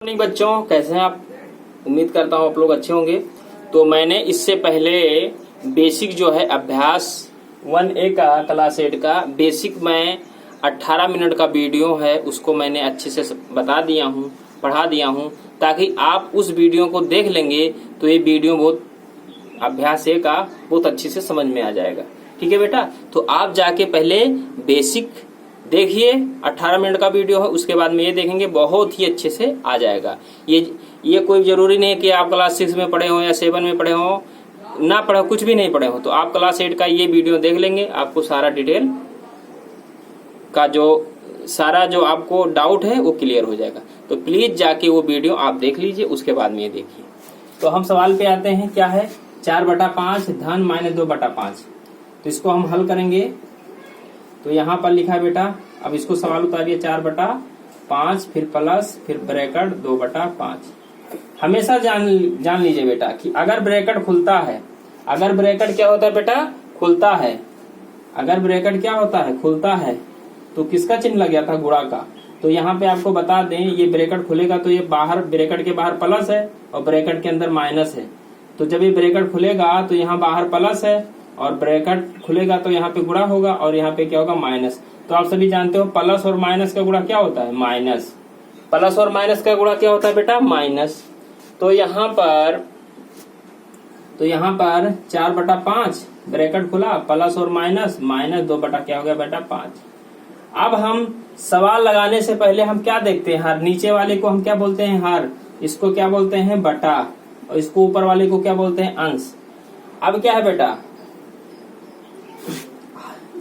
नहीं बच्चों, कैसे हैं आप? उम्मीद करता हूँ आप लोग अच्छे होंगे। तो मैंने इससे पहले बेसिक जो है अभ्यास 1A का क्लास 8 का बेसिक मैं 18 मिनट का वीडियो है उसको मैंने अच्छे से बता दिया हूँ, पढ़ा दिया हूँ, ताकि आप उस वीडियो को देख लेंगे तो ये वीडियो बहुत अभ्यास A का बहुत अच्छे से समझ में आ जाएगा। ठीक है बेटा, तो आप जाके पहले बेसिक देखिए, 18 मिनट का वीडियो है, उसके बाद में ये देखेंगे, बहुत ही अच्छे से आ जाएगा। ये कोई जरूरी नहीं है कि आप क्लास 6 में पढ़े हो या 7 में पढ़े हो, ना पढ़े हो, कुछ भी नहीं पढ़े हो, तो आप क्लास 8 का ये वीडियो देख लेंगे, आपको सारा डिटेल का सारा जो आपको डाउट है वो क्लियर हो जाएगा। तो प्लीज जाके वो वीडियो आप देख लीजिए, उसके बाद में ये देखिए। तो हम सवाल पे आते हैं, क्या है 4/5 धन -2/5। तो इसको हम हल करेंगे। तो यहाँ पर लिखा है बेटा, अब इसको सवाल उतारिए, 4/5 फिर प्लस फिर ब्रैकेट 2/5। हमेशा जान लीजिए बेटा कि अगर ब्रैकेट खुलता है, अगर ब्रैकेट क्या होता है बेटा, खुलता है, अगर ब्रैकेट क्या होता है, खुलता है, तो किसका चिन्ह लग गया था, गुणा का। तो यहाँ पे आपको बता दें, ये ब्रैकेट खुलेगा तो ये बाहर, ब्रैकेट के बाहर प्लस है और ब्रैकेट के अंदर माइनस है। तो जब ये ब्रैकेट खुलेगा तो यहाँ बाहर प्लस है और ब्रैकेट खुलेगा तो यहाँ पे गुणा होगा और यहाँ पे क्या होगा, माइनस। तो आप सभी जानते हो प्लस और माइनस का गुणा क्या होता है, माइनस। प्लस और माइनस का गुणा क्या होता है बेटा, माइनस। तो यहाँ पर 4/5 ब्रैकेट खुला, प्लस और माइनस, -2 क्या हो गया बेटा, 5। अब हम सवाल लगाने से पहले हम क्या देखते हैं, हर। नीचे वाले को हम क्या बोलते हैं, हर। इसको क्या बोलते हैं, बटा। और इसको ऊपर वाले को क्या बोलते हैं, अंश। अब क्या है बेटा,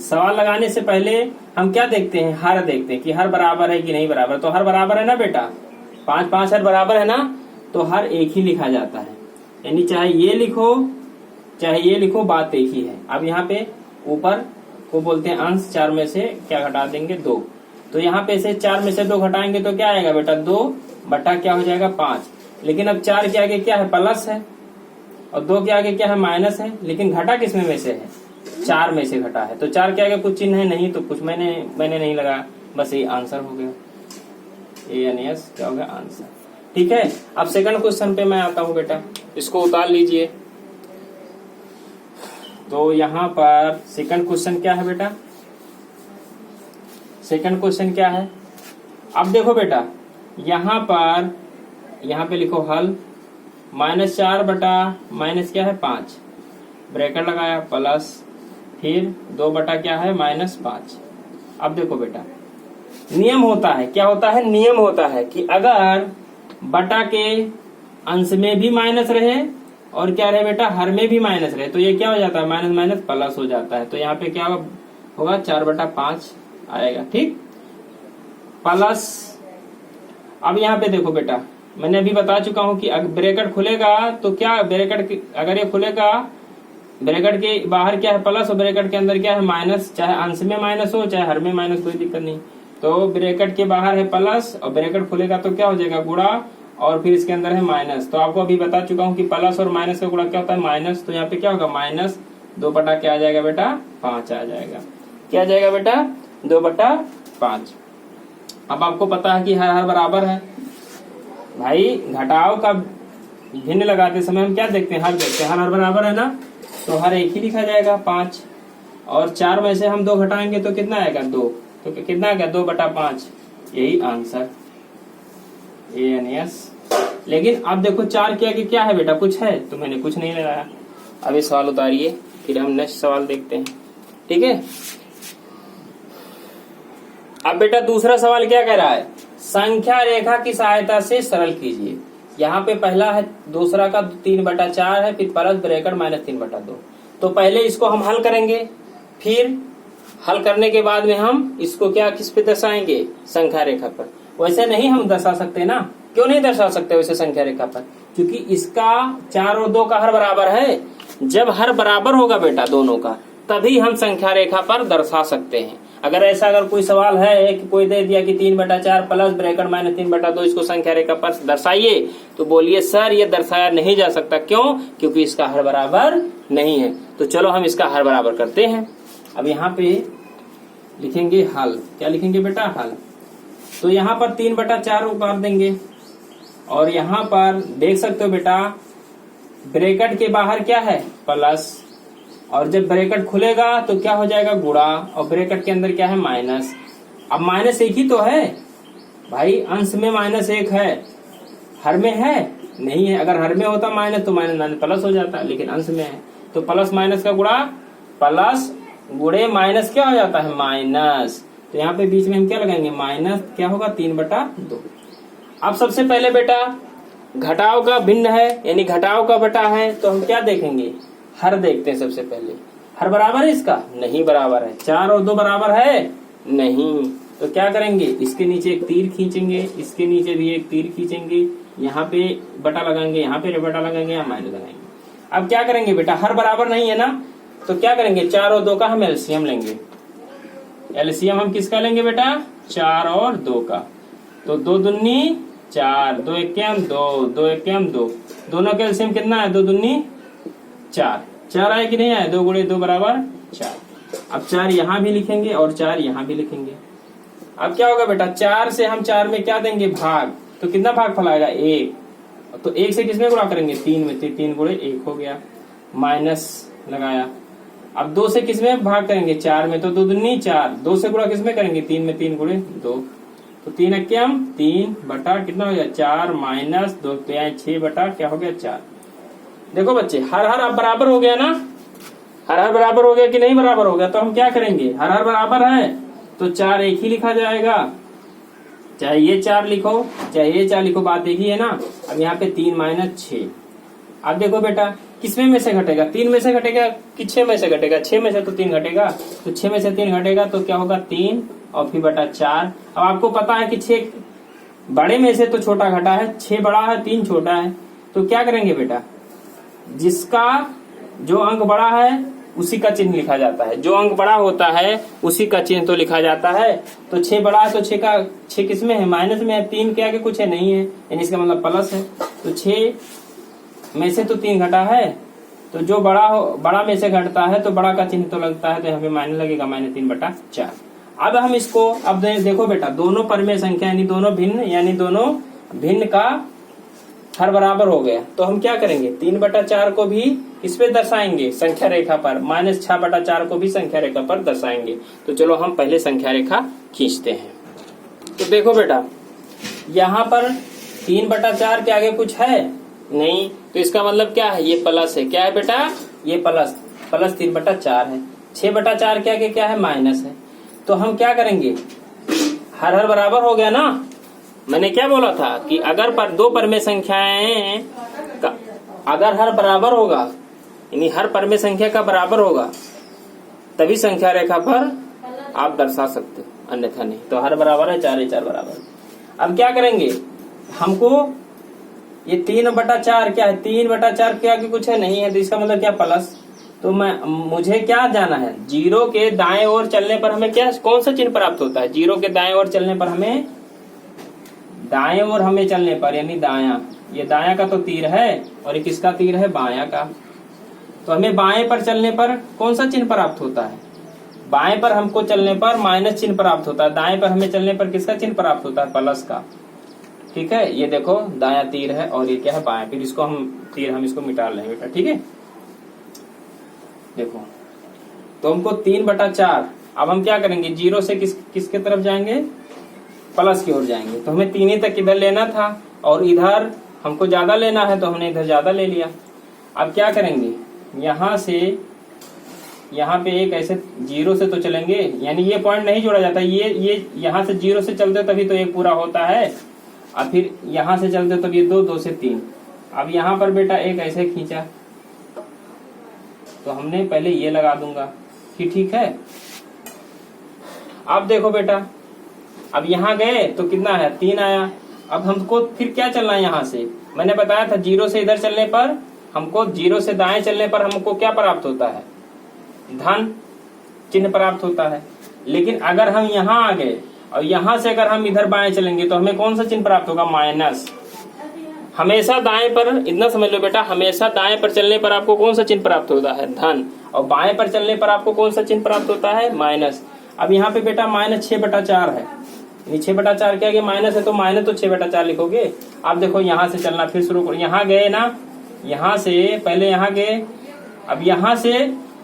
सवाल लगाने से पहले हम क्या देखते हैं, हर देखते हैं कि हर बराबर है कि नहीं बराबर। तो हर बराबर है ना बेटा, 5 हर बराबर है ना, तो हर एक ही लिखा जाता है। यानी चाहे ये लिखो चाहे ये लिखो, बात एक ही है। अब यहाँ पे ऊपर को बोलते हैं अंश, 4 में से क्या घटा देंगे, 2। तो यहाँ पे से 4 में से 2 घटाएंगे तो क्या आएगा बेटा, 2 क्या हो जाएगा, 5। लेकिन अब 4 के आगे क्या है, प्लस है, और 2 के आगे क्या है, माइनस है। लेकिन घटा किस में से है, 4 में से घटा है। तो 4 के आगे कुछ चिन्ह है नहीं, तो कुछ मैंने नहीं लगाया, बस ये आंसर हो गया, ANS क्या हो गया, आंसर। ठीक है, अब सेकंड क्वेश्चन पे मैं आता हूँ बेटा, इसको उतार लीजिए। तो यहाँ पर सेकंड क्वेश्चन क्या है बेटा, सेकंड क्वेश्चन क्या है, अब देखो बेटा, यहाँ पे लिखो हल, -4 बटा माइनस क्या है, 5, ब्रैकेट लगाया, प्लस फिर 2 क्या है, -5। अब देखो बेटा, नियम होता है, क्या होता है, नियम होता है कि अगर बटा के अंश में भी माइनस रहे और क्या रहे बेटा, हर में भी माइनस रहे, तो ये क्या हो जाता है, माइनस माइनस प्लस हो जाता है। तो यहाँ पे क्या होगा, 4/5 आएगा। ठीक, प्लस। अब यहाँ पे देखो बेटा, मैंने अभी बता चुका हूं कि अगर ब्रैकेट खुलेगा तो क्या, ब्रैकेट अगर ये खुलेगा, ब्रैकेट के बाहर क्या है, प्लस, और ब्रैकेट के अंदर क्या है, माइनस। चाहे अंश में माइनस हो चाहे हर में माइनस, कोई दिक्कत नहीं। तो ब्रैकेट के बाहर है प्लस और ब्रैकेट खुलेगा तो क्या हो जाएगा, गुणा, और फिर इसके अंदर है माइनस। तो आपको अभी बता चुका हूँ कि प्लस और माइनस का गुणा क्या होता है, माइनस। तो यहाँ पे क्या होगा, -2 क्या आ जाएगा बेटा, 5 आ जाएगा। क्या आ जाएगा बेटा, 2/5। अब आपको पता है कि हर बराबर है भाई। घटाव का भिन्न लगाते समय हम क्या देखते हैं, हर देखते हैं, हर बराबर है ना, तो हर एक ही लिखा जाएगा, 5। और 4 में से हम 2 घटाएंगे तो कितना आएगा, 2। तो कितना आ गया, 2/5, यही आंसर, ANS। लेकिन अब देखो 4 के आगे क्या है बेटा, कुछ है, तो मैंने कुछ नहीं लगाया। अब ये सवाल उतारिए, फिर हम नेक्स्ट सवाल देखते हैं। ठीक है, अब बेटा दूसरा सवाल क्या कह रहा है, संख्या रेखा की सहायता से सरल कीजिए। यहाँ पे पहला है, दूसरा का 3/4 है, फिर प्लस ब्रैकेट -3/2। तो पहले इसको हम हल करेंगे, फिर हल करने के बाद में हम इसको क्या, किस पे दर्शाएंगे, संख्या रेखा पर। वैसे नहीं हम दर्शा सकते ना, क्यों नहीं दर्शा सकते वैसे संख्या रेखा पर, क्योंकि इसका 4 और 2 का हर बराबर है। जब हर बराबर होगा बेटा दोनों का, तभी हम संख्या रेखा पर दर्शा सकते हैं। अगर कोई सवाल है कि कोई दे दिया कि 3/4 प्लस ब्रैकेट -3/2, इसको संख्या रेखा पर दर्शाइए, तो बोलिए सर ये दर्शाया नहीं जा सकता। क्यों? क्योंकि इसका हर बराबर नहीं है। तो चलो हम इसका हर बराबर करते हैं। अब यहाँ पे लिखेंगे हल, क्या लिखेंगे बेटा, हल। तो यहाँ पर 3/4 उतार देंगे, और यहाँ पर देख सकते हो बेटा ब्रैकेट के बाहर क्या है प्लस, और जब ब्रैकेट खुलेगा तो क्या हो जाएगा गुणा, और ब्रैकेट के अंदर क्या है माइनस। अब माइनस एक ही तो है भाई, अंश में माइनस एक है, हर में है नहीं है। अगर हर में होता माइनस तो माइनस प्लस हो जाता, लेकिन अंश में है तो प्लस माइनस का गुणा, प्लस गुणे माइनस क्या हो जाता है माइनस। तो यहाँ पे बीच में हम क्या लगाएंगे माइनस, क्या होगा 3/2। अब सबसे पहले बेटा घटाव का भिन्न है यानी घटाव का बटा है, तो हम क्या देखेंगे हर देखते हैं। सबसे पहले हर बराबर है इसका, नहीं बराबर है। 4 और 2 बराबर है नहीं, तो क्या करेंगे इसके नीचे एक तीर खींचेंगे, इसके नीचे भी एक तीर खींचेंगे, यहाँ पे बटा लगाएंगे, यहाँ पे बटा लगाएंगे, यहाँ माइनस लगाएंगे। अब क्या करेंगे बेटा हर बराबर नहीं है ना, तो क्या करेंगे 4 और 2 का हम एलसीएम लेंगे। एलसीएम हम किसका लेंगे बेटा 4 और 2 का, तो 2 दूनी 4, 2 एकम 2, 2 एकम 2, दोनों का एलसीएम कितना है 2 दूनी 4, 4 आए कि नहीं आए, 2 गुणे 2 बराबर 4। अब 4 यहाँ भी लिखेंगे और 4 यहाँ भी लिखेंगे। अब क्या होगा बेटा 4 से हम 4 में क्या देंगे भाग, तो कितना भाग फैलाएगा 1, तो 1 से किसमें गुणा करेंगे 3 में, 3 गुणे 1 हो गया, माइनस लगाया। अब 2 से किसमें भाग करेंगे 4 में, तो 2 दूनी 4, 2 से गुणा किसमें करेंगे 3 में, 3 गुणे 2, तो 3 एकम 3 बटा कितना हो गया 4 माइनस 2 6 बटा क्या हो गया 4। देखो बच्चे हर अब बराबर हो गया ना, हर बराबर हो गया कि नहीं बराबर हो गया, तो हम क्या करेंगे हर बराबर है तो 4 एक ही लिखा जाएगा, चाहे ये 4 लिखो चाहे ये 4 लिखो, बात एक ही है ना। अब यहाँ पे 3 माइनस 6। अब देखो बेटा किसमें में से घटेगा, 3 में से घटेगा कि 6 में से घटेगा, 6 में से तो 3 घटेगा, तो 6 में से 3 घटेगा तो क्या होगा 3 और फिर बटा 4। अब आपको पता है कि 6 बड़े में से तो छोटा घटा है, 6 बड़ा है 3 छोटा है, तो क्या करेंगे बेटा जिसका जो अंक बड़ा है उसी का चिन्ह लिखा जाता है, जो अंक बड़ा होता है उसी का चिन्ह तो लिखा जाता है। तो 6 बड़ा है तो 6 किसमें है माइनस में है, 3 के आगे कुछ है नहीं है, यानी इसका मतलब प्लस है। तो 6 में से तो 3 घटा है, तो जो बड़ा में से घटता है तो बड़ा का चिन्ह तो लगता है, तो यहाँ पे माइनस लगेगा -3/4। अब हम इसको अब देखो बेटा दोनों परिमेय संख्या यानी दोनों भिन्न का हर बराबर हो गया, तो हम क्या करेंगे 3/4 को भी किस पे दर्शाएंगे संख्या रेखा पर, -6/4 को भी संख्या रेखा पर दर्शाएंगे। तो चलो हम पहले संख्या रेखा खींचते हैं। तो देखो बेटा यहाँ पर 3/4 के आगे कुछ है नहीं, तो इसका मतलब क्या है ये प्लस है, क्या है बेटा ये प्लस 3/4 है। 6/4 के आगे क्या है माइनस है, तो हम क्या करेंगे हर बराबर हो गया ना। मैंने क्या बोला था कि अगर पर दो परिमेय संख्याएं का अगर हर बराबर होगा यानी हर परिमेय संख्या का बराबर होगा तभी संख्या रेखा पर आप दर्शा सकते हो, अन्यथा नहीं। तो हर बराबर है 4 बराबर। अब क्या करेंगे हमको ये 3/4 क्या है, 3/4 के आगे कुछ है नहीं है, तो इसका मतलब क्या प्लस। तो मुझे क्या जाना है जीरो के दाएं ओर चलने पर हमें क्या कौन सा चिन्ह प्राप्त होता है, जीरो के दाएं ओर चलने पर हमें दाएं ओर हमें चलने पर यानी दायां, ये दायां का तो तीर है और ये किसका तीर है बायां का, तो हमें बाएं पर चलने पर कौन सा चिन्ह प्राप्त होता है, बाएं पर हमको चलने पर माइनस चिन्ह प्राप्त होता है, दाएं पर हमें चलने पर किसका चिन्ह प्राप्त होता है प्लस का। ठीक है, ये देखो दायां तीर है और ये क्या है बायां, फिर इसको हम इसको मिटा लेंगे बेटा। ठीक है, देखो तो हमको 3/4, अब हम क्या करेंगे जीरो से किसके तरफ जाएंगे प्लस की ओर जाएंगे, तो हमें 3 ही तक इधर लेना था और इधर हमको ज्यादा लेना है तो हमने इधर ज्यादा ले लिया। अब क्या करेंगे यहाँ से यहाँ पे एक ऐसे जीरो से तो चलेंगे, यानी ये पॉइंट नहीं जोड़ा जाता, ये यहाँ से जीरो से चलते तभी तो एक पूरा होता है, और फिर यहाँ से चलते तब ये 2 से 3। अब यहाँ पर बेटा एक ऐसे खींचा तो हमने पहले ये लगा दूंगा कि ठीक है। अब देखो बेटा अब यहाँ गए तो कितना है 3 आया। अब हमको फिर क्या चलना है यहाँ से, मैंने बताया था जीरो से इधर चलने पर हमको जीरो से दाएं चलने पर हमको क्या प्राप्त होता है धन चिन्ह प्राप्त होता है। लेकिन अगर हम यहाँ आ गए और यहाँ से अगर हम इधर बाएं चलेंगे तो हमें कौन सा चिन्ह प्राप्त होगा माइनस। हमेशा दाएं पर इतना समझ लो बेटा, हमेशा दाएं पर चलने पर आपको कौन सा चिन्ह प्राप्त होता है धन, और बाएं पर चलने पर आपको कौन सा चिन्ह प्राप्त होता है माइनस। अब यहाँ पे बेटा -6/4 है, 6/4 क्या गया माइनस है, तो माइनस तो 6/4 लिखोगे। अब देखो यहाँ से चलना, फिर शुरू करो, यहाँ गए ना, यहाँ से पहले यहाँ गए, अब यहाँ से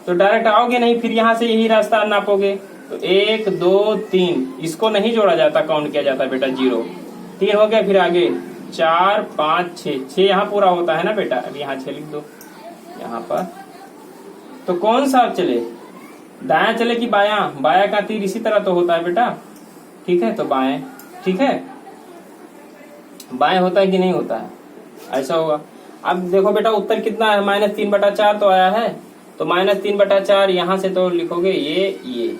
तो डायरेक्ट आओगे नहीं, फिर यहाँ से यही रास्ता नापोगे। तो 1 2 3 इसको नहीं जोड़ा जाता, काउंट किया जाता बेटा, 0 3 हो गया, फिर आगे 4 5 6 यहाँ पूरा होता है ना बेटा। अब यहाँ 6 लिख दो यहाँ पर। तो कौन सा चले, दाया चले कि बायां? बाया का तीर इसी तरह तो होता है बेटा, ठीक है, तो बाएं, ठीक है, बाएं होता है कि नहीं होता है, ऐसा होगा। अब देखो बेटा उत्तर कितना है, -3/4 तो आया है, तो -3/4 यहाँ से तो लिखोगे ये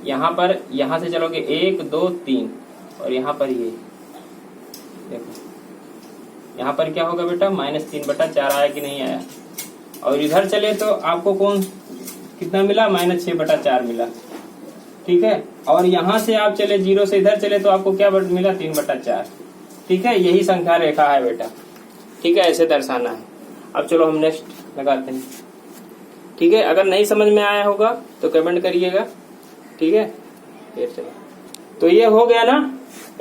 यहाँ पर, यहाँ से चलोगे 1 2 3 और यहाँ पर ये देखो, यहाँ पर क्या होगा बेटा, -3/4 आया कि नहीं आया। और इधर चले तो आपको कौन कितना मिला, -6/4 मिला, ठीक है। और यहाँ से आप चले 0 से इधर चले तो आपको क्या मिला, 3/4, ठीक है। यही संख्या रेखा है बेटा, ठीक है, ऐसे दर्शाना है। अब चलो हम नेक्स्ट लगाते हैं, ठीक है। अगर नहीं समझ में आया होगा तो कमेंट करिएगा, ठीक है। फिर चलो, तो ये हो गया ना,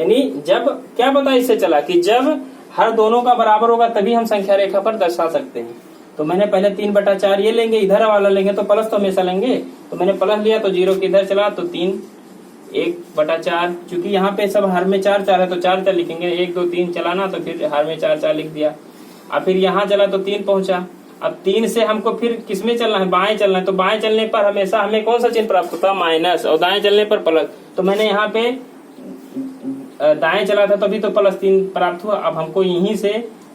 यानी जब क्या पता इससे चला कि जब हर दोनों का बराबर होगा तभी हम संख्या रेखा पर दर्शा सकते हैं। तो मैंने पहले 3/4 ये लेंगे, इधर वाला लेंगे तो प्लस तो हमेशा लेंगे, तो मैंने प्लस लिया तो 0 के इधर चला तो 3 1/4, चूंकि यहाँ पे सब हर में 4 4 है तो 4 4 लिखेंगे, 1 2 3 चलाना तो फिर हर में 4 4 लिख दिया। अब फिर यहाँ चला तो 3 पहुंचा। अब 3 से हमको फिर किसमें चलना है, बाएं चलना है, तो बाएं चलने पर हमेशा हमें कौन सा चिन्ह प्राप्त होता है, माइनस, और दाएं चलने पर प्लस। तो मैंने यहाँ पे दाएं चला था तभी तो +3 प्राप्त हुआ। अब हमको यहीं से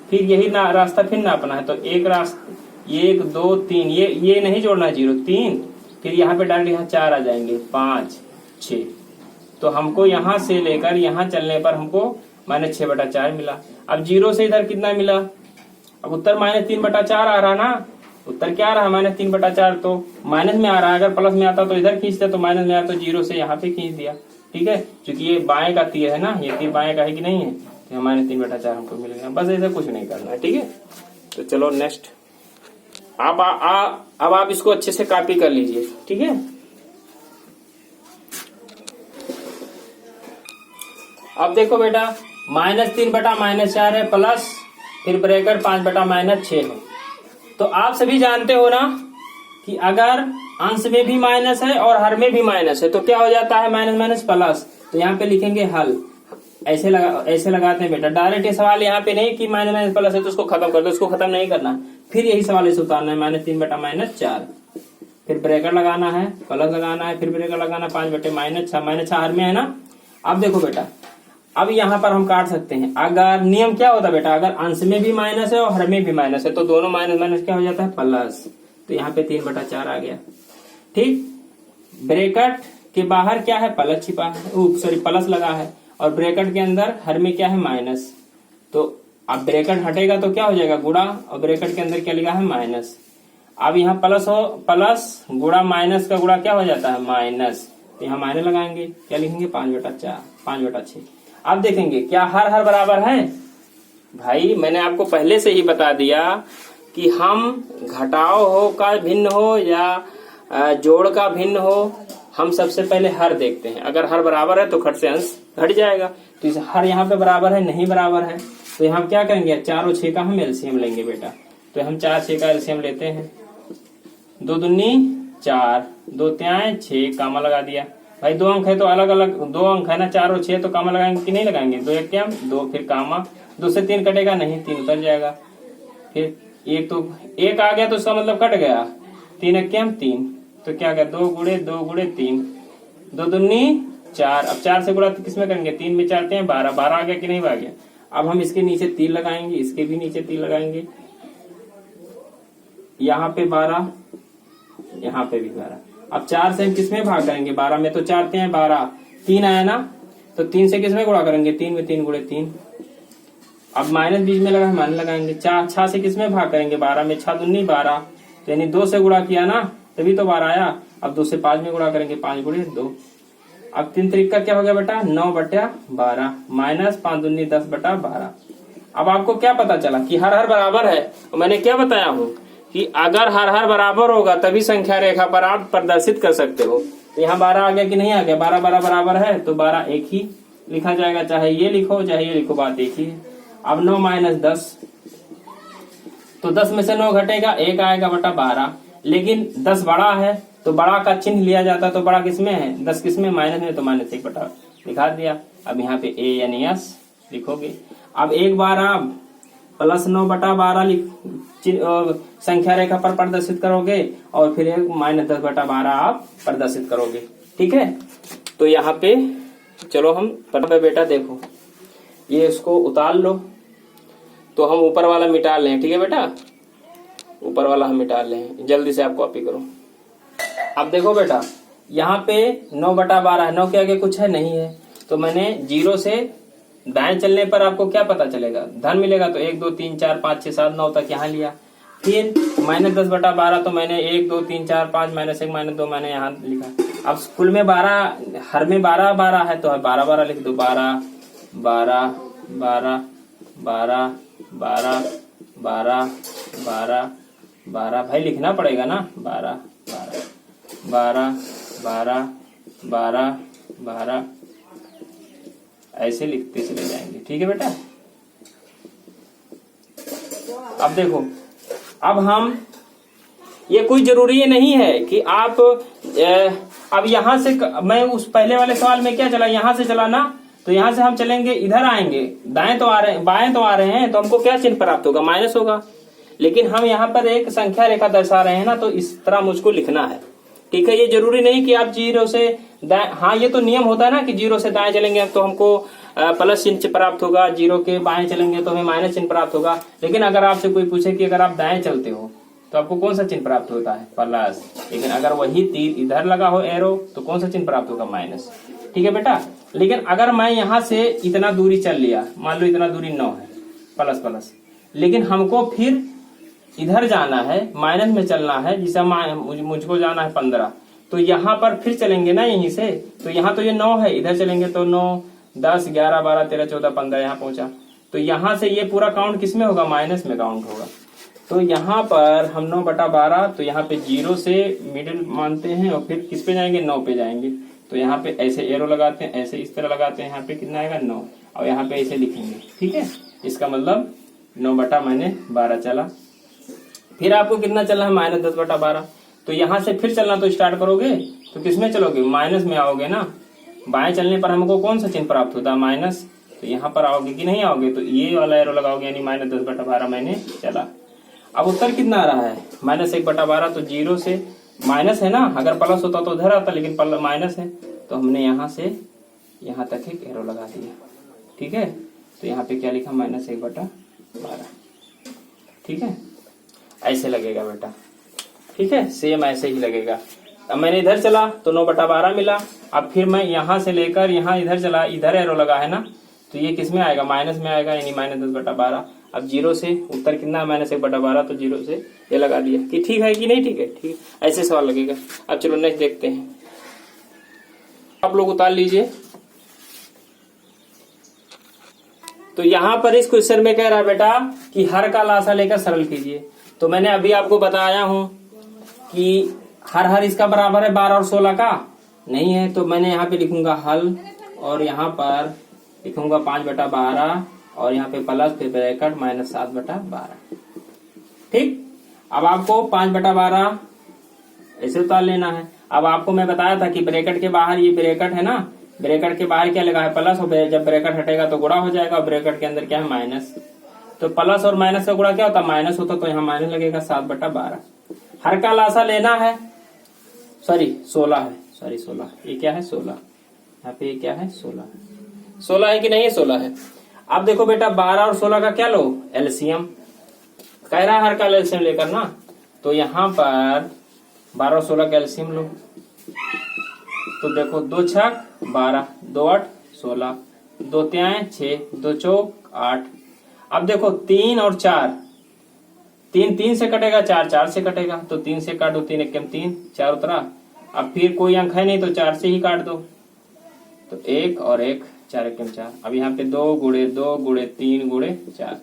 फिर यही रास्ता फिर नापना है, तो एक रास्ता 1 2 3 ये नहीं जोड़ना, 0 3, फिर यहाँ पे डायरेक्ट यहाँ 4 आ जाएंगे, 5 6। तो हमको यहाँ से लेकर यहाँ चलने पर हमको -6/4 मिला। अब 0 से इधर कितना मिला, अब उत्तर -3/4 आ रहा ना, उत्तर क्या आ रहा है, -3/4, तो माइनस में आ रहा है। अगर प्लस में आता तो इधर खींचते, तो माइनस में आता तो 0 से यहाँ पे खींच दिया, ठीक है। क्योंकि ये बाएं का तीर है ना, ये तीर बाएं का है कि नहीं है, तो -3/4 हमको मिलेगा। बस ऐसा कुछ नहीं करना है, ठीक है। तो चलो नेक्स्ट, अब आप इसको अच्छे से कॉपी कर लीजिए, ठीक है। अब देखो बेटा, -3/-4 है, प्लस फिर ब्रैकेट 5/-6 है। तो आप सभी जानते हो ना कि अगर अंश में भी माइनस है और हर में भी माइनस है तो क्या हो जाता है, माइनस माइनस प्लस। तो यहाँ पे लिखेंगे हल, ऐसे लगाते हैं बेटा। डायरेक्ट ये सवाल यहाँ पे नहीं कि माइनस माइनस प्लस है तो उसको खत्म कर दो, उसको खत्म नहीं करना, फिर यही सवाल इसे उतारना है, -3/-4, फिर ब्रैकेट लगाना है, प्लस लगाना है, फिर ब्रैकेट लगाना, 5/-6, -6 हर में है ना। अब देखो बेटा, अब यहाँ पर हम काट सकते हैं। अगर नियम क्या होता है बेटा, अगर अंश में भी माइनस है और हर में भी माइनस है तो दोनों माइनस माइनस क्या हो जाता है, प्लस। तो यहाँ पे 3/4 आ गया, ठीक। ब्रैकेट के बाहर क्या है, प्लस छिपा है, सॉरी प्लस लगा है, और ब्रैकेट के अंदर हर में क्या है, माइनस। तो अब ब्रैकेट हटेगा तो क्या हो जाएगा, गुणा, और ब्रैकेट के अंदर क्या लिखा है, माइनस। अब यहाँ प्लस हो, प्लस गुणा माइनस का गुणा क्या हो जाता है, माइनस। तो यहाँ माइनस लगाएंगे, क्या लिखेंगे, 5/6। अब देखेंगे क्या हर बराबर है। भाई मैंने आपको पहले से ही बता दिया कि हम घटाव हो का भिन्न हो या जोड़ का भिन्न हो, हम सबसे पहले हर देखते हैं। अगर हर बराबर है तो खट से अंश घट जाएगा। तो इस हर यहाँ पे बराबर है, नहीं बराबर है, तो यहाँ क्या करेंगे, 4 और 6 का हम एलसीएम लेंगे बेटा। तो हम 4 6 का एलसीएम लेते हैं, 2 दूनी 4, 2 त्याएं 6, कामा लगा दिया। भाई 2 अंक है तो अलग अलग 2 अंक है ना, 4 और 6, तो कामा लगाएंगे कि नहीं लगाएंगे, 2 1 2, फिर कामा, 2 से 3 कटेगा नहीं, 3 उतर जाएगा। फिर एक तो 1 आ गया तो उसका मतलब कट गया, 3 1 3, तो क्या गया, 2 गुणे 3, 2 दूनी 4। अब 4 से गुणा किसमें करेंगे, 3 में 4 हैं 12, 12 आ गया कि नहीं आ गया। अब हम इसके नीचे 3 लगाएंगे, इसके भी नीचे 3 लगाएंगे, यहाँ पे 12, यहाँ पे भी 12। अब 4 से हम किसमें भाग करेंगे, 12 में तो 4 हैं 12, 3 आया ना, तो 3 से किसमें गुणा करेंगे, 3 में 3 गुणे 3। अब माइनस बीच में लगा, माइनस लगाएंगे। 6 से किसमें भाग करेंगे, 12 में, 6 दूनी 12, तो यानी 2 से गुणा किया ना तभी तो 12 आया। अब 2 से 5 में गुणा करेंगे, 5 गुणे 2। अब 3 त्रिक का क्या हो गया बेटा, 9/12, माइनस 5 दूनी 10/12। अब आपको क्या पता चला कि हर बराबर है। मैंने क्या बताया हूँ कि अगर हर बराबर होगा तभी संख्या रेखा पर आप प्रदर्शित कर सकते हो। तो यहाँ 12 आ गया कि नहीं आ गया, 12 बराबर है तो 12 एक ही, लिखा जाएगा, चाहे ये लिखो चाहे ये लिखो, बात एक ही है। अब 9 - 10, तो 10 में से 9 घटेगा, 1 आएगा बटा 12। लेकिन 10 बड़ा है तो बड़ा का चिन्ह लिया जाता, तो बड़ा किसमें है, 10 किसमें, माइनस में, तो -1 बटा लिखा दिया। अब यहाँ पे ए यानी यस लिखोगे। अब एक बार आप +9 बटा 12 संख्या रेखा पर प्रदर्शित करोगे और फिर एक -10 बटा 12 आप प्रदर्शित करोगे। ठीक है, तो यहाँ पे चलो हम बेटा देखो, ये इसको उतार लो, तो हम ऊपर वाला मिटा लें। ठीक है बेटा, ऊपर वाला हम मिटा लें, जल्दी से आप कॉपी करो। अब देखो बेटा, यहाँ पे 9 बटा 12 है, 9 के आगे कुछ है नहीं है, तो मैंने 0 से दाएं चलने पर आपको क्या पता चलेगा, धन मिलेगा। तो 1 2 3 4 5 6 7 9 तक यहाँ लिया। फिर -10 बटा 12, तो मैंने 1 2 3 4 5 -1 -2 मैंने यहाँ लिखा। अब स्कूल में 12, हर में 12 12 है, तो 12 12 लिख दो। 12 12 12 12 12 12 12 12 भाई लिखना पड़ेगा ना, 12 12 12 12 12 12 ऐसे लिखते चले जाएंगे। ठीक है बेटा, अब देखो, अब हम ये कोई जरूरी नहीं है कि आप अब यहां से मैं उस पहले वाले सवाल में क्या चला, यहां से चला ना, तो यहां से हम चलेंगे, इधर आएंगे, दाएं तो आ रहे हैं, बाएं तो आ रहे हैं, तो हमको क्या चिन्ह प्राप्त होगा, माइनस होगा। लेकिन हम यहाँ पर एक संख्या रेखा दर्शा रहे हैं ना, तो इस तरह मुझको लिखना है। ठीक है, ये जरूरी नहीं कि आप 0 से दाएं, हाँ ये तो नियम होता है ना कि 0 से दाएं चलेंगे तो हमको प्लस चिन्ह प्राप्त होगा, 0 के बाएं चलेंगे तो हमें माइनस चिन्ह प्राप्त होगा। लेकिन अगर आपसे कोई पूछे कि अगर आप दाएं चलते हो तो आपको कौन सा चिन्ह प्राप्त होता है, प्लस। लेकिन अगर वही तीर इधर लगा हो एरो, तो कौन सा चिन्ह प्राप्त होगा, माइनस। ठीक है बेटा, लेकिन अगर मैं यहाँ से इतना दूरी चल लिया, मान लो इतना दूरी 9 है, प्लस प्लस, लेकिन हमको फिर इधर जाना है, माइनस में चलना है, जिसे मुझको जाना है 15, तो यहाँ पर फिर चलेंगे ना यहीं से, तो यहाँ तो ये 9 है, इधर चलेंगे तो 9 10 11 12 13 14 15 यहाँ पहुंचा। तो यहाँ से ये पूरा काउंट किस में होगा, माइनस में काउंट होगा। तो यहाँ पर हम 9 बटा 12, तो यहाँ पे 0 से मिडिल मानते हैं और फिर किस पे जाएंगे, 9 पे जाएंगे। तो यहाँ पे ऐसे एरो लगाते हैं, ऐसे इस तरह लगाते हैं, यहाँ पे कितना आएगा 9, और यहाँ पे ऐसे लिखेंगे। ठीक है, इसका मतलब 9 बटा 12 चला। फिर आपको कितना चलना है, -10 बटा 12। तो यहाँ से फिर चलना तो स्टार्ट करोगे तो किसमें चलोगे, माइनस में आओगे ना। बाएं चलने पर हमको कौन सा चिन्ह प्राप्त होता है, माइनस। तो यहाँ पर आओगे कि नहीं आओगे, तो ये वाला एरो लगाओगे, यानी -10 बटा 12 मैंने चला। अब उत्तर कितना आ रहा है, -1 बटा 12। तो 0 से माइनस है ना, अगर प्लस होता तो उधर आता, लेकिन माइनस है, तो हमने यहाँ से यहाँ तक एक एरो लगा दिया। ठीक है, तो यहाँ पे क्या लिखा, -1 बटा 12। ठीक है, ऐसे लगेगा बेटा। ठीक है, सेम ऐसे ही लगेगा। अब मैंने इधर चला तो 9 बटा 12 मिला। अब फिर मैं यहाँ से लेकर यहाँ इधर चला, इधर एरो लगा है ना, तो ये किस में आएगा, माइनस में आएगा, यानी -10 बटा 12। अब 0 से उत्तर कितना है, -1 बटा 12, तो 0 से ये लगा दिया। कि ठीक है कि नहीं, ठीक है, ठीक, ऐसे सवाल लगेगा। अब चलो नेक्स्ट देखते हैं, आप लोग उतार लीजिए। तो यहाँ पर इस क्वेश्चन में कह रहा है बेटा कि हर का लासा लेकर सरल कीजिए। तो मैंने अभी आपको बताया हूं कि हर इसका बराबर है 12 और 16 का नहीं है, तो मैंने यहाँ पे लिखूंगा हल, और यहाँ पर लिखूंगा 5 बटा 12, और यहाँ पे प्लस, फिर ब्रैकेट -7 बटा 12। ठीक, अब आपको 5 बटा 12 ऐसे उतार लेना है। अब आपको मैं बताया था कि ब्रैकेट के बाहर, ये ब्रैकेट है ना, ब्रैकेट के बाहर क्या लगा है, प्लस, और जब ब्रैकेट हटेगा तो गुणा हो जाएगा, ब्रैकेट के अंदर क्या है, माइनस। तो प्लस और माइनस का गुणा क्या होता है, माइनस होता, तो यहाँ माइनस लगेगा, 7 बटा 12। हर का लासा लेना है, सॉरी 16 है, सॉरी 16, ये क्या है 16, यहाँ पे ये क्या है 16 है कि नहीं है, 16 है। अब देखो बेटा 12 और 16 का क्या लो, एलसीएम कह रहा है, हर का एलसीएम लेकर ना। तो यहाँ पर 12 और 16 का एलसीएम लो, तो देखो 2 छक 12, 2 8 16, 2 त्याएं 6, 2 चौक 8। अब देखो 3 और 4, 3 से कटेगा, 4 से कटेगा, तो 3 से काट दो, 3 एकम 3, 4 उतरा। अब फिर कोई अंक है नहीं तो 4 से ही काट दो, तो 1 और 1, 4 एकम 4। अब यहाँ पे 2 गुणे 2 गुणे 3 गुणे 4,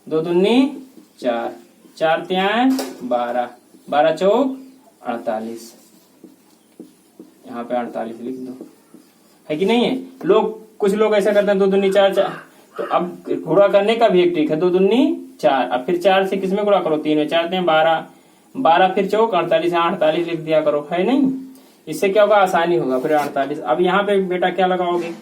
2 दूनी 4, 4 त्याएं 12, 12 चौक 48, यहाँ पे 48 लिख दो, है कि नहीं है। लोग कुछ लोग ऐसा करते हैं 2 दूनी 4 4, तो अब गुणा करने का भी एक ट्रिक है, 2 दूनी 4, अब फिर 4 से किसमें गुणा करो, 3 में 4 हैं 12, 12 फिर चौक 48, 48 लिख दिया करो, है नहीं, इससे क्या होगा, आसानी होगा। फिर 48, अब यहाँ पे बेटा क्या लगाओगे,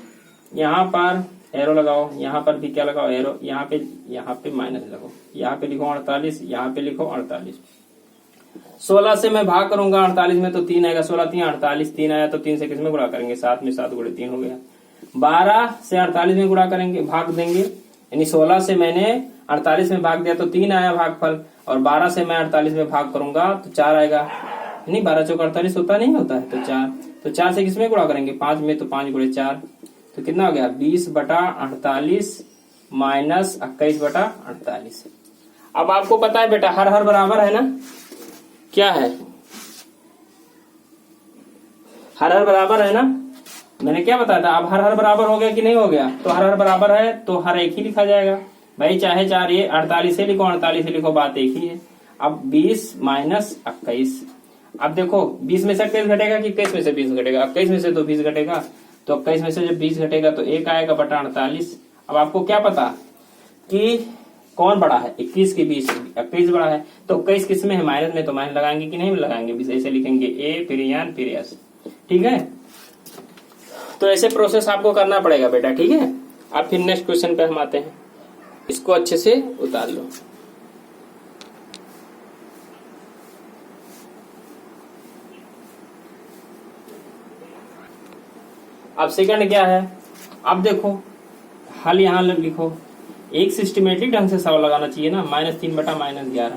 यहाँ पर एरो लगाओ, यहाँ पर भी क्या लगाओ, एरो, यहाँ पे माइनस लगाओ, यहाँ पे लिखो 48, यहाँ पे लिखो 48। 16 से मैं भाग करूंगा 48 में तो 3 आएगा, 16 3 48, 3 आया तो 3 से किसमें गुणा करेंगे, 7 में, 7 गुणे 3 हो गया। 12 से 48 में गुणा करेंगे, भाग देंगे, यानी 16 से मैंने 48 में भाग दिया तो 3 आया भागफल, और 12 से मैं 48 में भाग करूंगा तो 4 आएगा, यानी 12 चौक 48 होता नहीं होता है, तो 4, तो 4 से किसमें गुणा करेंगे, 5 में, तो 5 गुणे 4, तो कितना हो गया, 20/48 माइनस 21/48। अब आपको पता है बेटा हर बराबर है ना, क्या है, हर बराबर है ना, मैंने क्या बताया था। अब हर बराबर हो गया कि नहीं हो गया, तो हर बराबर है तो हर एक ही लिखा जाएगा भाई, चाहे 4 ये 48 से लिखो 48 से लिखो, बात एक ही है। अब 20 माइनस 21, अब देखो 20 में से 21 घटेगा कि 21 में से 20 घटेगा, 21 में से तो 20 घटेगा, तो 21 में से जब 20 घटेगा तो 1 आएगा बटा 48। अब आपको क्या पता कि कौन बड़ा है, 21 के 20, 21 बड़ा है, तो 21 किस में है, माइनस में, तो माइनस लगाएंगे कि नहीं लगाएंगे, बीस ऐसे लिखेंगे, ए फिर यान फिर एस, ठीक है। तो ऐसे प्रोसेस आपको करना पड़ेगा बेटा, ठीक है। अब फिर नेक्स्ट क्वेश्चन पे हम आते हैं, इसको अच्छे से उतार लो। अब सेकंड क्या है, अब देखो हल यहां लिखो, एक सिस्टमेटिक ढंग से सवाल लगाना चाहिए ना, -3 बटा -11,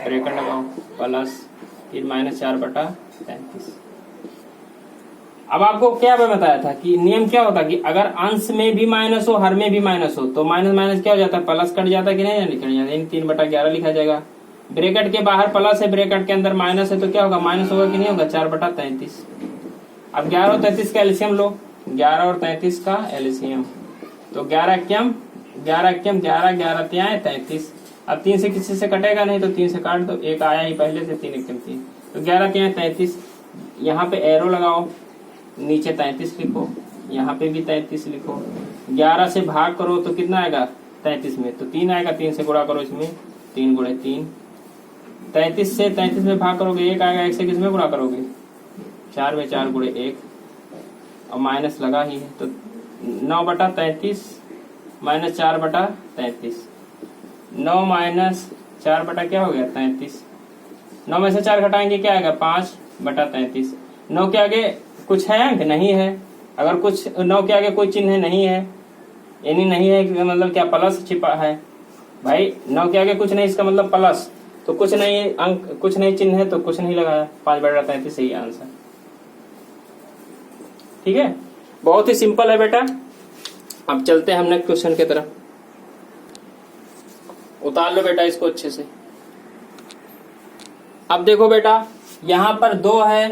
ब्रैकेट लगाओ, प्लस फिर -4 बटा 33। अब आपको क्या बताया था कि नियम क्या होता कि अगर अंश में भी माइनस हो, हर में भी माइनस हो, तो माइनस माइनस क्या हो जाता है, प्लस कट जाता है कि नहीं कट जाता, 3/11 लिखा जाएगा। ब्रैकेट के बाहर प्लस है, ब्रैकेट के अंदर माइनस है, तो क्या होगा, माइनस होगा कि नहीं होगा, 4/33। अब 11 और 33 का एलसीएम लो, 11 और 33 का एलसीएम, तो 11 क्यम 11 क्यम 11, 11 त्याए 33। अब 3 से किसी से कटेगा नहीं, तो 3 से काट दो, 1 आया ही पहले से, 3 क्यम 3, तो 11 त्याए 33। यहाँ पे एरो लगाओ, नीचे 33 लिखो, यहाँ पे भी 33 लिखो, 11 से भाग करो तो कितना आएगा 33 में, तो 3 आएगा, 3 से गुणा करो इसमें, 3 गुणे 3, 33 से 33 में भाग करोगे 1 आएगा, 1 से किसमें गुणा करोगे, 4 में, 4 गुणे 1, और माइनस लगा ही है, तो 9/33 माइनस 4/33, 9 माइनस 4 बटा क्या हो गया 33, 9 में से 4 घटाएंगे क्या आएगा 5/33। 9 के आगे कुछ है अंक नहीं है, अगर कुछ 9 के आगे कोई चिन्ह नहीं है, यानी नहीं है मतलब क्या, प्लस छिपा है भाई, 9 के आगे कुछ नहीं, इसका मतलब प्लस, तो कुछ नहीं अंक, कुछ नहीं चिन्ह है तो कुछ नहीं लगाया, 5/33 सही आंसर, ठीक है। बहुत ही सिंपल है बेटा। अब चलते हैं हम नेक्स्ट क्वेश्चन की तरफ, उतार लो बेटा इसको अच्छे से। अब देखो बेटा यहां पर 2 है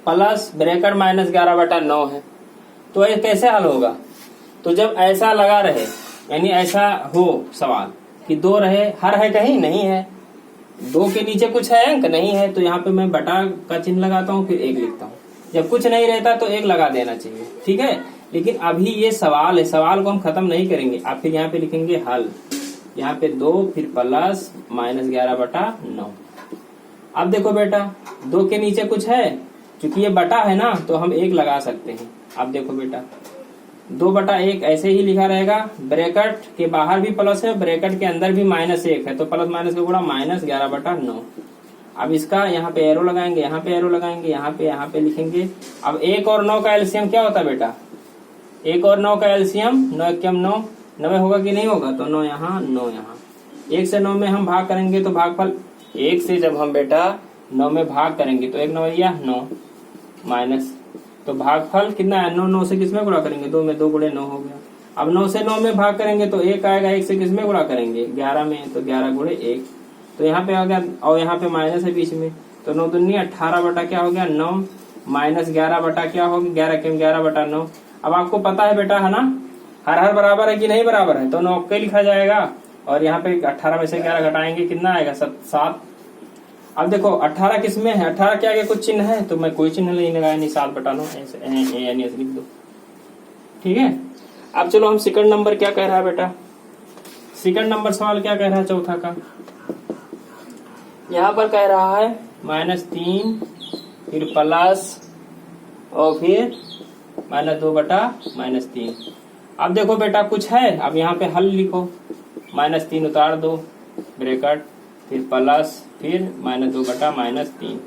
प्लस ब्रैकेट -11/9 है, तो ये कैसे हल होगा, तो जब ऐसा लगा रहे, यानी ऐसा हो सवाल कि 2 रहे, हर है कहीं नहीं है, 2 के नीचे कुछ है अंक नहीं है, तो यहाँ पे मैं बटा का चिन्ह लगाता हूँ, फिर 1 लिखता हूँ, जब कुछ नहीं रहता तो 1 लगा देना चाहिए, ठीक है। लेकिन अभी ये सवाल है, सवाल को हम खत्म नहीं करेंगे, आप फिर यहाँ पे लिखेंगे हल, यहाँ पे 2 फिर प्लस -11/9। अब देखो बेटा 2 के नीचे कुछ है, क्योंकि ये बटा है ना तो हम 1 लगा सकते हैं। अब देखो बेटा 2/1 ऐसे ही लिखा रहेगा, ब्रैकेट के बाहर भी प्लस है, ब्रैकेट के अंदर भी -1 है, तो प्लस माइनस का गुणा -11/9। अब इसका यहाँ पे एरो लगाएंगे, यहाँ पे एरो लगाएंगे, यहाँ पे लिखेंगे। अब 1 और 9 का एलसीएम क्या होता है बेटा, 1 और 9 का एलसीएम 9 एकम 9, 9 होगा कि नहीं होगा, तो 9 यहाँ 9 यहाँ, 1 से 9 में हम भाग करेंगे तो भागफल 1 से जब हम बेटा 9 में भाग करेंगे तो 1 9 या 9 माइनस, तो भागफल कितना है 9, 9 से किसमें गुणा करेंगे 2 में, 2 गुणे 9 हो गया। अब 9 से 9 में भाग करेंगे तो 1 आएगा, 1 से किसमें गुणा करेंगे 11 में, तो 11 गुणे 1, तो यहाँ पे आ गया, और यहाँ पे माइनस है बीच में, तो 9 दूनी 18 बटा क्या हो गया 9 माइनस 11 बटा क्या हो गया 11 क्यों 11/9। अब आपको पता है बेटा है ना, हर बराबर है कि नहीं बराबर है, तो 9 के लिखा जाएगा, और यहाँ पे 18 में से 11 घटाएंगे कितना आएगा 7। अब देखो 18 किसमें है, 18 के आगे कुछ चिन्ह है, तो मैं कोई चिन्ह नहीं लगाया, नहीं 7/9 ऐसे यानी ऐसे लिख दो, ठीक है। अब चलो हम सेकंड नंबर क्या कह रहा है बेटा, सेकंड नंबर सवाल क्या कह रहा है चौथा का, यहाँ पर कह रहा है -3 फिर प्लस और फिर -2/-3। अब देखो बेटा कुछ है, अब यहाँ पे हल लिखो, -3 उतार दो ब्रैकेट, फिर प्लस, फिर -2/-3।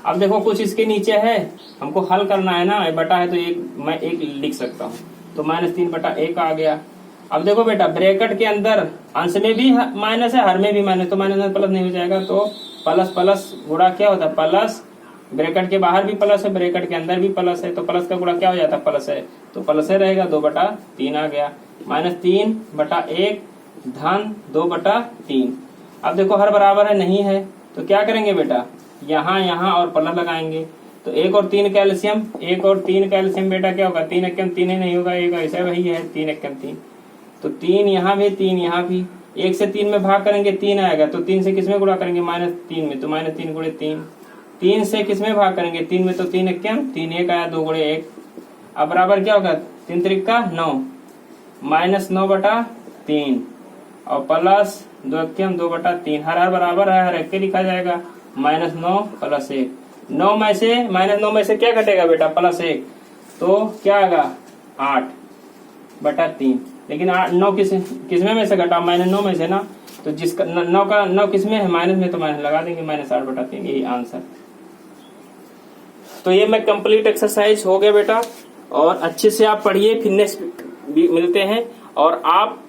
अब देखो कुछ इसके नीचे है, हमको हल करना है ना, बटा है तो मैं एक लिख सकता हूँ, तो -3/1 आ गया। अब देखो बेटा ब्रैकेट के अंदर अंश में भी माइनस है, हर में भी माइनस, तो माइनस में प्लस नहीं हो जाएगा, तो प्लस प्लस गुणा क्या होता है प्लस, ब्रैकेट के बाहर भी प्लस है, ब्रैकेट के अंदर भी प्लस है, तो प्लस का गुणा क्या हो जाता है प्लस है, तो प्लस है रहेगा, 2/3 आ गया। -3/1 धन 2/3। अब देखो हर बराबर है नहीं है, तो क्या करेंगे बेटा, यहाँ और प्लस लगाएंगे, तो 1 और 3 कैल्शियम, 1 और 3 कैल्शियम बेटा क्या होगा, 3 एकम 3 ही नहीं होगा, एक ऐसा वही है 3 एकम 3, तो 3 यहाँ भी 3 यहाँ भी, 1 से 3 में भाग करेंगे 3 आएगा, तो 3 से किसमें गुणा करेंगे -3 में, तो -3 गुणे 3, 3 से किसमें भाग करेंगे 3 में, तो 3 एकम 3, 1 आया, 2 गुणे 1, अब बराबर क्या होगा 3 त्रिका 9, -9/3 और प्लस 2 एकम 2/3, हर बराबर है, हर एक के लिखा जाएगा, -9 + 1, 9 में से -9 में से क्या घटेगा बेटा +1, तो क्या आएगा 8/3, लेकिन 9 किसमें में से घटा, -9 में से ना, तो जिसका 9 किसमें है माइनस में, तो माइनस लगा देंगे, -8/3, यही आंसर। तो ये मैं कंप्लीट एक्सरसाइज हो गया बेटा, और अच्छे से आप पढ़िए, फिर नेक्स्ट मिलते हैं, और आप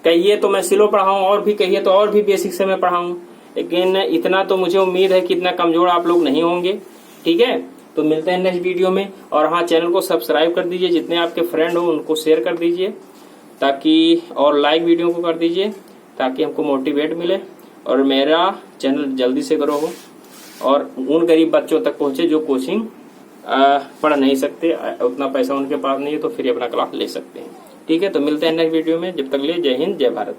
कहिए तो मैं स्लो पढ़ाऊं, और भी कहिए तो और भी बेसिक से मैं पढ़ाऊं, लेकिन इतना तो मुझे उम्मीद है कि इतना कमजोर आप लोग नहीं होंगे, ठीक है। तो मिलते हैं नेक्स्ट वीडियो में, और हाँ चैनल को सब्सक्राइब कर दीजिए, जितने आपके फ्रेंड हो उनको शेयर कर दीजिए, ताकि और लाइक वीडियो को कर दीजिए, ताकि हमको मोटिवेट मिले और मेरा चैनल जल्दी से ग्रो हो, और उन गरीब बच्चों तक पहुंचे जो कोचिंग पढ़ नहीं सकते, उतना पैसा उनके पास नहीं है, तो फिर अपना क्लास ले सकते हैं, ठीक है। तो मिलते हैं नेक्स्ट वीडियो में, जब तक लिए जय हिंद जय भारत।